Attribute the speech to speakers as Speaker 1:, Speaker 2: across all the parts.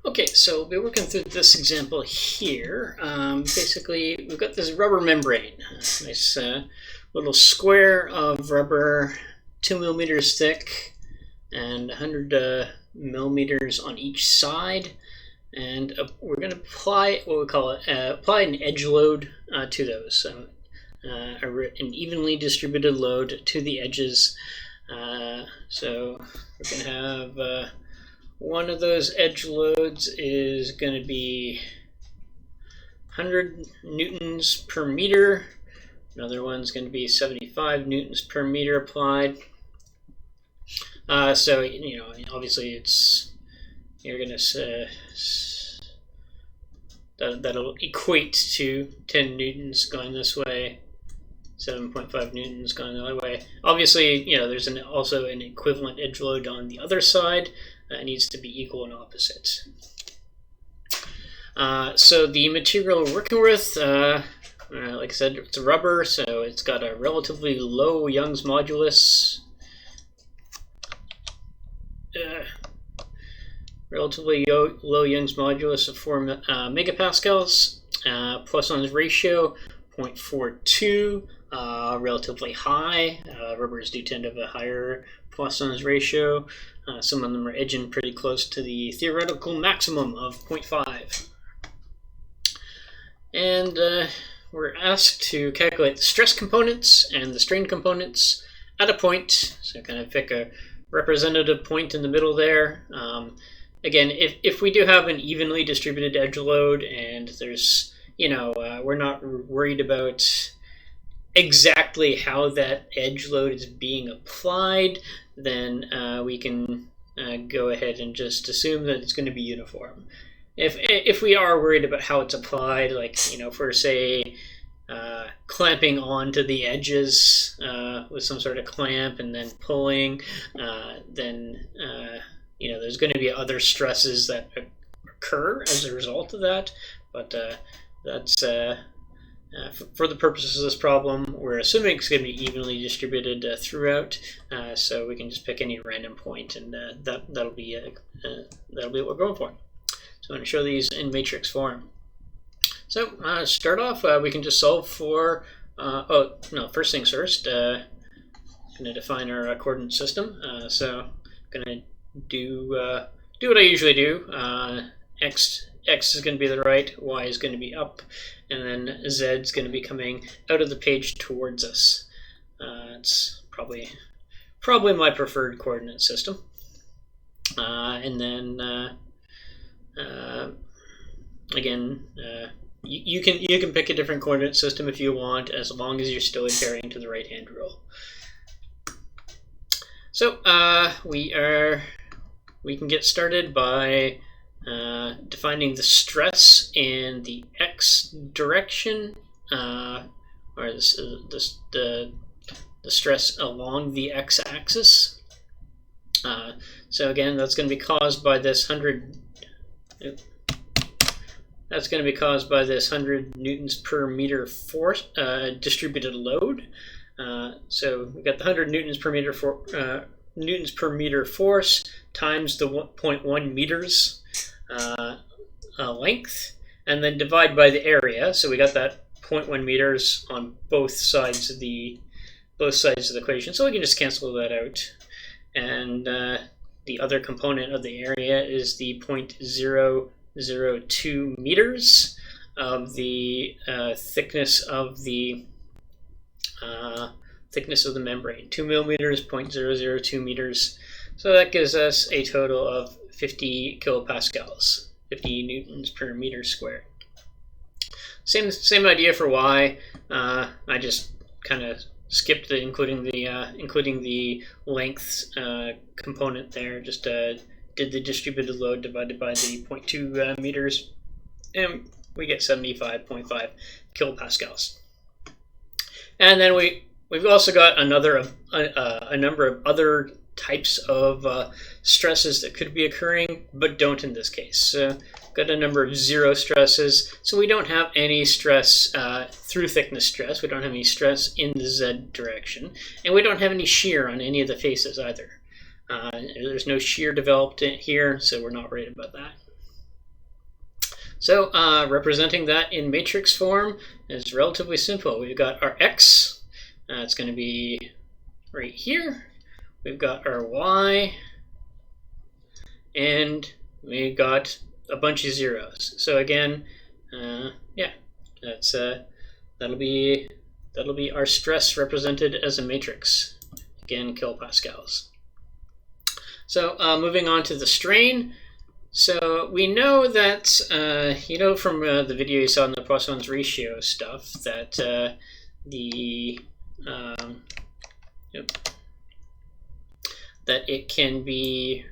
Speaker 1: Okay, so we'll be working through this example here. Basically, we've got this rubber membrane, nice little square of rubber, 2 millimeters thick, and 100 millimeters on each side. And we're going to apply what we call apply an edge load to those, an evenly distributed load to the edges. So we're going to have one of those edge loads is going to be 100 newtons per meter. Another one's going to be 75 newtons per meter applied. So, you know, obviously you're going to, that'll equate to 10 newtons going this way, 7.5 newtons going the other way. Obviously, you know, there's also an equivalent edge load on the other side. It needs to be equal and opposite. So the material we're working with, like I said, it's rubber, so it's got a relatively low Young's modulus. Relatively low Young's modulus of 4 megapascals. Poisson's ratio 0.42. Relatively high. Rubbers do tend to have a higher Poisson's ratio. Some of them are edging pretty close to the theoretical maximum of 0.5. And we're asked to calculate the stress components and the strain components at a point. So kind of pick a representative point in the middle there. Again, if we do have an evenly distributed edge load and there's, you know, we're not worried about exactly how that edge load is being applied, then we can go ahead and just assume that it's going to be uniform. If we are worried about how it's applied, like, you know, for say clamping onto the edges with some sort of clamp and then pulling, then you know, there's going to be other stresses that occur as a result of that. But that's for the purposes of this problem, we're assuming it's going to be evenly distributed throughout, so we can just pick any random point, and that'll be what we're going for. So I'm going to show these in matrix form. So start off, we can just solve for. First things first. Going to define our coordinate system. So I'm going to do what I usually do. X is going to be the right, Y is going to be up, and then Z is going to be coming out of the page towards us. It's probably my preferred coordinate system. And then again, you can pick a different coordinate system if you want, as long as you're still adhering to the right-hand rule. So we can get started by defining the stress in the x direction, or the stress along the x-axis. So again, that's going to be caused by this 100. That's going to be caused by this 100 newtons per meter force distributed load. So we got the 100 newtons per meter force times the 0.1 meters length, and then divide by the area. So we got that 0.1 meters on both sides of the equation. So we can just cancel that out, and the other component of the area is the 0.002 meters of the thickness of the membrane. 2 millimeters, 0.002 meters. So that gives us a total of 50 kilopascals, 50 newtons per meter squared. Same idea for Y. I just kind of skipped including the length component there. Just did the distributed load divided by the 0.2 meters, and we get 75.5 kilopascals. And then we've also got a number of other types of stresses that could be occurring, but don't in this case. So got a number of zero stresses, so we don't have any stress through thickness stress. We don't have any stress in the Z direction, and we don't have any shear on any of the faces either. There's no shear developed here, so we're not worried about that. So representing that in matrix form is relatively simple. We've got our x, it's going to be right here. We've got our y, and we got a bunch of zeros. So again, yeah, that's that'll be our stress represented as a matrix. Again, kilopascals. So moving on to the strain. So we know that, you know, from the video you saw in the Poisson's ratio stuff, that that it can be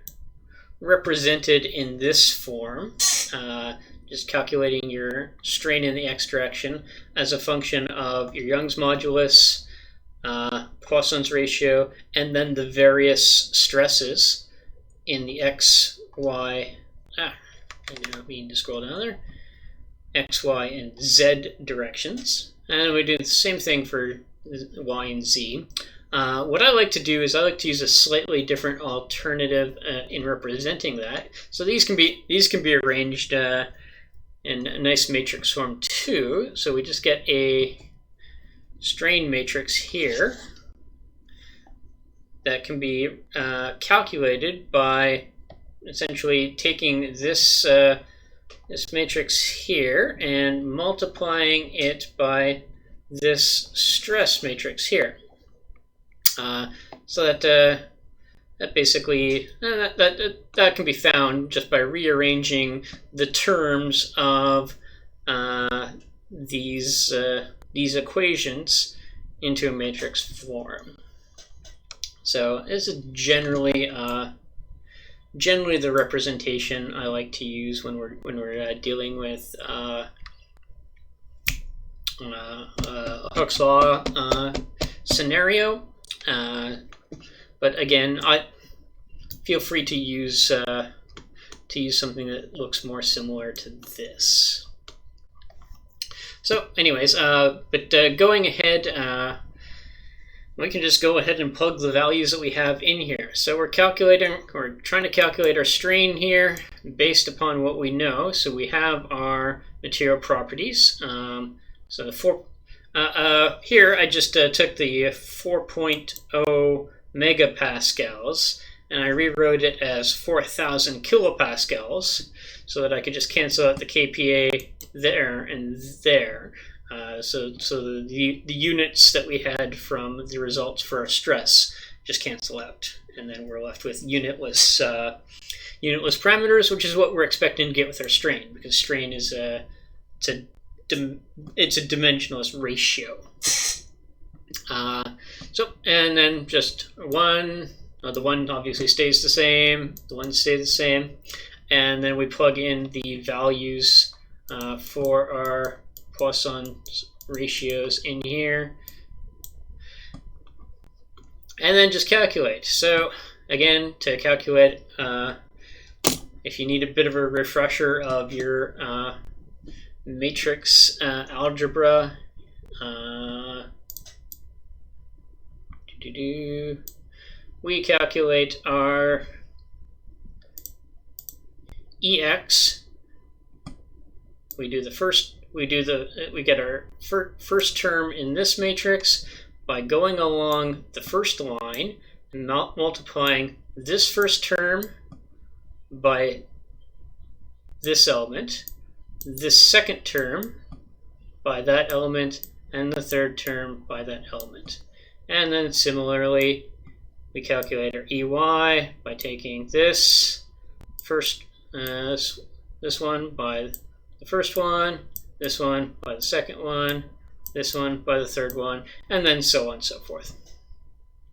Speaker 1: represented in this form, just calculating your strain in the x direction as a function of your Young's modulus, Poisson's ratio, and then the various stresses in the x, y, I need to scroll down there, x, y, and z directions. And we do the same thing for y and z. What I like to do is I like to use a slightly different alternative in representing that. So these can be arranged in a nice matrix form too. So we just get a strain matrix here that can be calculated by essentially taking this this matrix here and multiplying it by this stress matrix here. So that basically that can be found just by rearranging the terms of these equations into a matrix form. So this is generally the representation I like to use when we're dealing with Hooke's law scenario. But again, I feel free to use something that looks more similar to this. So, anyways, going ahead. We can just go ahead and plug the values that we have in here. So we're trying to calculate our strain here based upon what we know. So we have our material properties. Here I just took the 4.0 megapascals and I rewrote it as 4,000 kilopascals so that I could just cancel out the kPa there and there. So the units that we had from the results for our stress just cancel out, and then we're left with unitless parameters, which is what we're expecting to get with our strain, because strain is it's a dimensionless ratio. And then just the one obviously stays the same, the one stays the same, and then we plug in the values for our Poisson ratios in here, and then just calculate. So again, to calculate, if you need a bit of a refresher of your matrix algebra, we calculate our EX. We get our first term in this matrix by going along the first line and multiplying this first term by this element, this second term by that element, and the third term by that element. And then similarly, we calculate our EY by taking this first, this one by the first one, this one by the second one, this one by the third one, and then so on and so forth.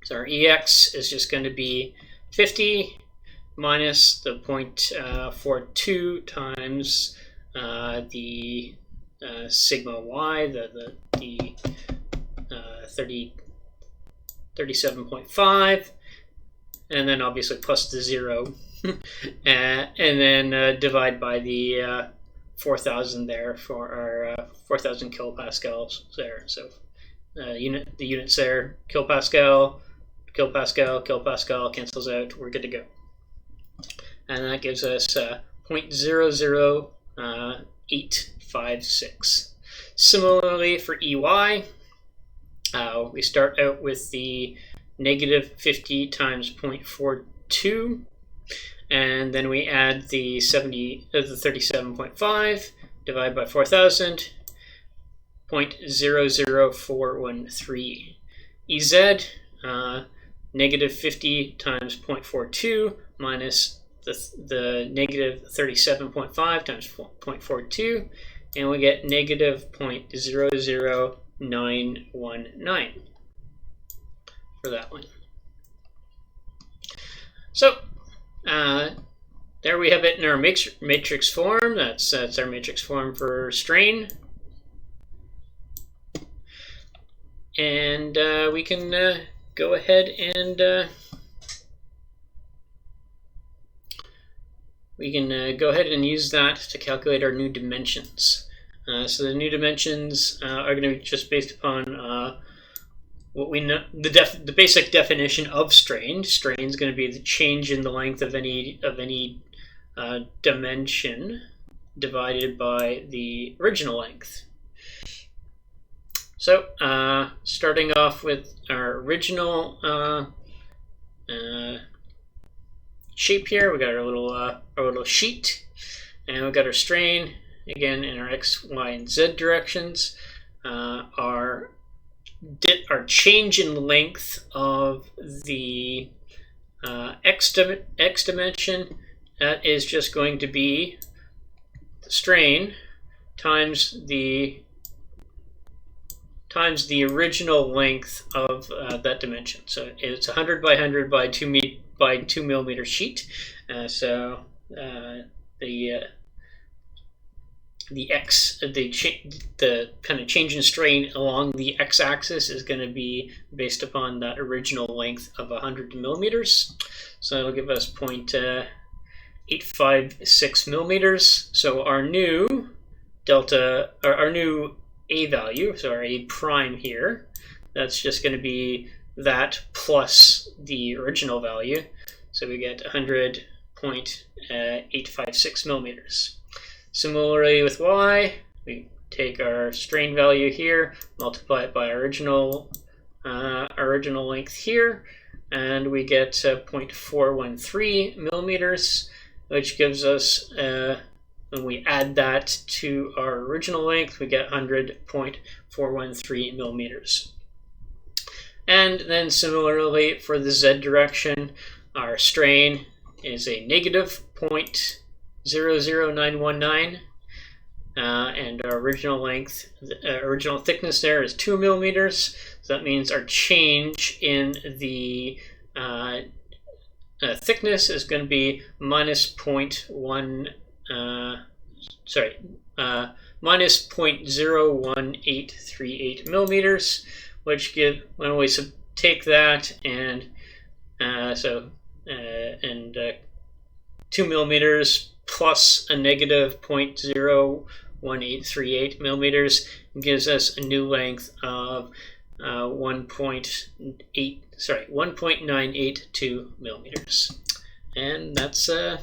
Speaker 1: So our EX is just going to be 50 minus the 0.42 times the sigma y, the 37.5, and then obviously plus the 0, and then divide by the 4,000 there for our 4,000 kilopascals there. So the units there, kilopascal, kilopascal, kilopascal, cancels out, we're good to go. And that gives us 0.00 0.856. Similarly for EY, we start out with the negative 50 times 0.42, and then we add the 37.5, divide by 4,000, 0.00413. EZ, negative 50 times 0.42 minus the negative 37.5 times 0.42, and we get negative 0.00919 for that one. So there we have it in our matrix form. That's our matrix form for strain. And we can go ahead and use that to calculate our new dimensions. So the new dimensions are going to be just based upon what we know, the basic definition of strain. Strain is going to be the change in the length of any dimension divided by the original length. So starting off with our original shape here, we got our little sheet, and we got our strain again in our x, y, and z directions. Our change in length of the x dimension, that is just going to be the strain times the original length of that dimension. So it's 100 by 100 by 2 millimeter sheet. So the kind of change in strain along the x-axis is going to be based upon that original length of 100 millimeters. So that'll give us 0.856 millimeters. So our new delta, or our new A value, so our A prime here, that's just going to be that plus the original value. So we get 100.856 millimeters. Similarly with Y, we take our strain value here, multiply it by our original length here, and we get 0.413 millimeters, which gives us, when we add that to our original length, we get 100.413 millimeters. And then similarly for the Z direction, our strain is a negative 0.00919, and our original length, original thickness there is 2 millimeters. So that means our change in the thickness is going to be minus 0.01838 millimeters, which when we take that and 2 millimeters plus a negative 0.01838 millimeters gives us a new length of 1.982 millimeters. And that's that.